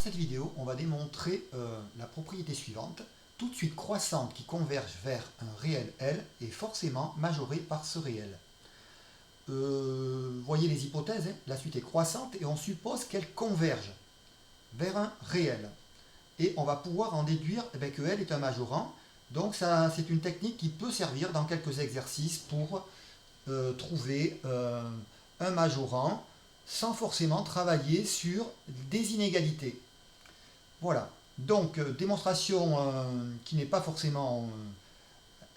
cette vidéo, on va démontrer la propriété suivante. Toute suite croissante qui converge vers un réel L est forcément majorée par ce réel. Voyez les hypothèses, hein. La suite est croissante et on suppose qu'elle converge vers un réel. Et on va pouvoir en déduire que L est un majorant. Donc c'est une technique qui peut servir dans quelques exercices pour trouver un majorant sans forcément travailler sur des inégalités. Voilà, donc démonstration qui n'est pas forcément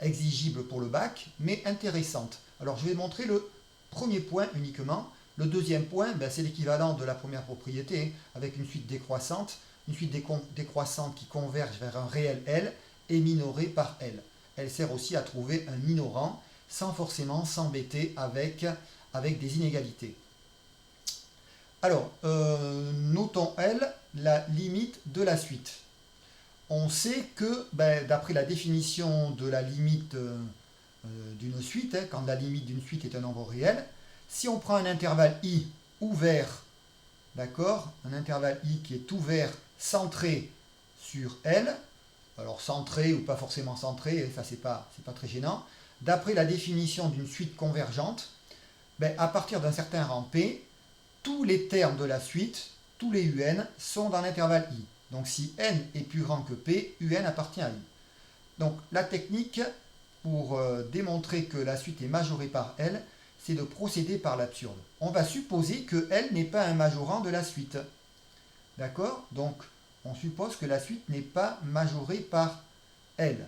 exigible pour le bac, mais intéressante. Alors je vais montrer le premier point uniquement. Le deuxième point, c'est l'équivalent de la première propriété, avec une suite décroissante. Une suite décroissante qui converge vers un réel L est minorée par L. Elle sert aussi à trouver un minorant sans forcément s'embêter avec des inégalités. Alors, notons L, la limite de la suite. On sait que, d'après la définition de la limite d'une suite, quand la limite d'une suite est un nombre réel, si on prend un intervalle i ouvert, d'accord, un intervalle i qui est ouvert, centré sur L, alors centré ou pas forcément centré, ça c'est pas très gênant, d'après la définition d'une suite convergente, à partir d'un certain rang P, tous les termes de la suite, tous les un, sont dans l'intervalle i. Donc si n est plus grand que p, un appartient à i. Donc la technique pour démontrer que la suite est majorée par L, c'est de procéder par l'absurde. On va supposer que L n'est pas un majorant de la suite. D'accord? Donc on suppose que la suite n'est pas majorée par L.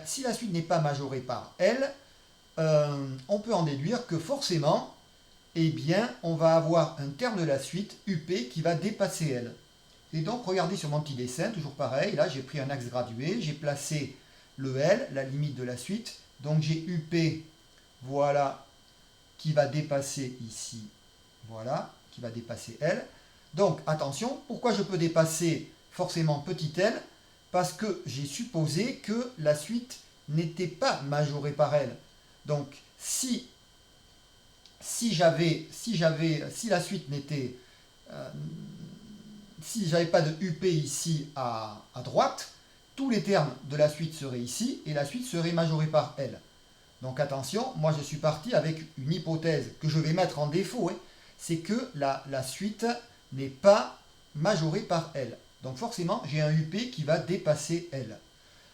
Si la suite n'est pas majorée par L, on peut en déduire que forcément, on va avoir un terme de la suite, UP, qui va dépasser L. Et donc, regardez sur mon petit dessin, toujours pareil, là j'ai pris un axe gradué, j'ai placé le L, la limite de la suite, donc j'ai UP, voilà, qui va dépasser ici, voilà, qui va dépasser L. Donc, attention, pourquoi je peux dépasser forcément petit l? Parce que j'ai supposé que la suite n'était pas majorée par L. Donc, si la suite n'était, si j'avais pas de UP ici à droite, tous les termes de la suite seraient ici et la suite serait majorée par L. Donc attention, moi je suis parti avec une hypothèse que je vais mettre en défaut, c'est que la suite n'est pas majorée par L. Donc forcément, j'ai un UP qui va dépasser L.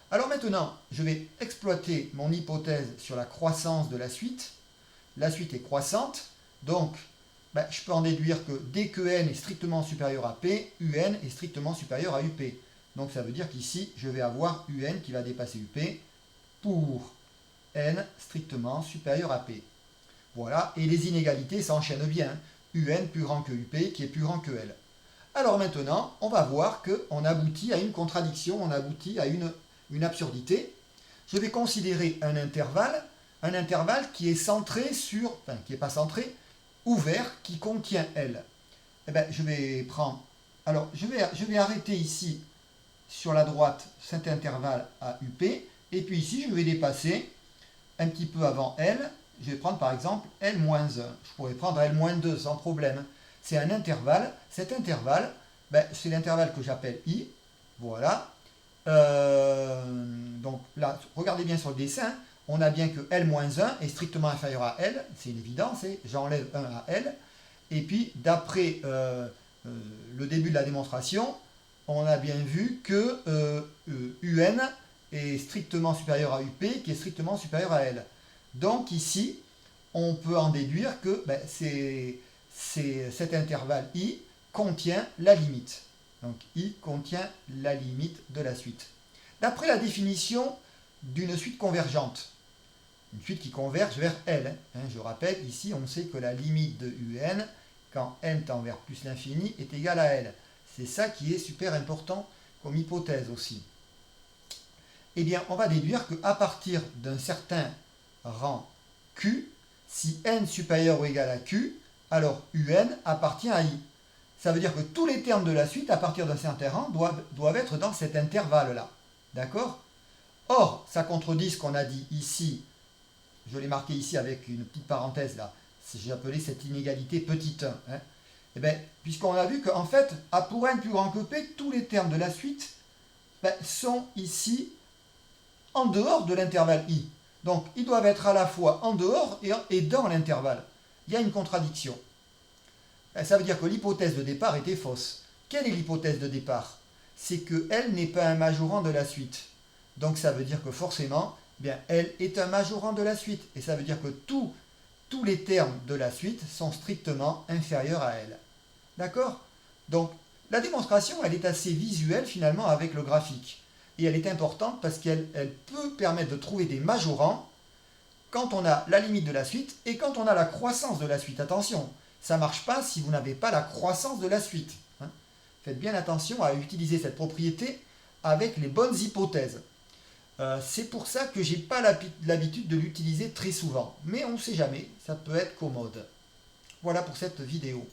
Alors maintenant, je vais exploiter mon hypothèse sur la croissance de la suite. La suite est croissante, donc je peux en déduire que dès que n est strictement supérieur à p, un est strictement supérieur à up. Donc ça veut dire qu'ici, je vais avoir un qui va dépasser up pour n strictement supérieur à p. Voilà, et les inégalités s'enchaînent bien. Un plus grand que up qui est plus grand que l. Alors maintenant, on va voir qu'on aboutit à une contradiction, on aboutit à une absurdité. Je vais considérer un intervalle qui est centré sur, enfin qui n'est pas centré, ouvert, qui contient L. Je vais prendre, alors je vais arrêter ici sur la droite cet intervalle à UP, et puis ici je vais dépasser un petit peu avant L, je vais prendre par exemple L-1, je pourrais prendre L-2 sans problème. C'est un intervalle, cet intervalle, c'est l'intervalle que j'appelle I, voilà. Donc là, regardez bien sur le dessin, on a bien que L-1 est strictement inférieur à L, c'est une évidence, j'enlève 1 à L, et puis d'après le début de la démonstration, on a bien vu que UN est strictement supérieur à UP, qui est strictement supérieur à L. Donc ici, on peut en déduire que cet intervalle I contient la limite. Donc I contient la limite de la suite. D'après la définition d'une suite convergente, une suite qui converge vers L. Je rappelle, ici, on sait que la limite de UN, quand n tend vers plus l'infini, est égale à L. C'est ça qui est super important comme hypothèse aussi. On va déduire qu'à partir d'un certain rang Q, si n supérieur ou égal à Q, alors UN appartient à I. Ça veut dire que tous les termes de la suite, à partir d'un certain rang, doivent être dans cet intervalle-là. D'accord? Or, ça contredit ce qu'on a dit ici. Je l'ai marqué ici avec une petite parenthèse là. J'ai appelé cette inégalité petit 1. Eh bien, puisqu'on a vu qu'en fait, A pour n plus grand que P, tous les termes de la suite sont ici en dehors de l'intervalle I. Donc, ils doivent être à la fois en dehors et dans l'intervalle. Il y a une contradiction. Ça veut dire que l'hypothèse de départ était fausse. Quelle est l'hypothèse de départ? C'est que L n'est pas un majorant de la suite. Donc, ça veut dire que forcément, bien, L est un majorant de la suite. Et ça veut dire que tous les termes de la suite sont strictement inférieurs à L. D'accord? Donc, la démonstration, elle est assez visuelle finalement avec le graphique. Et elle est importante parce qu'elle peut permettre de trouver des majorants quand on a la limite de la suite et quand on a la croissance de la suite. Attention, ça ne marche pas si vous n'avez pas la croissance de la suite. Faites bien attention à utiliser cette propriété avec les bonnes hypothèses. C'est pour ça que je n'ai pas l'habitude de l'utiliser très souvent. Mais on ne sait jamais, ça peut être commode. Voilà pour cette vidéo.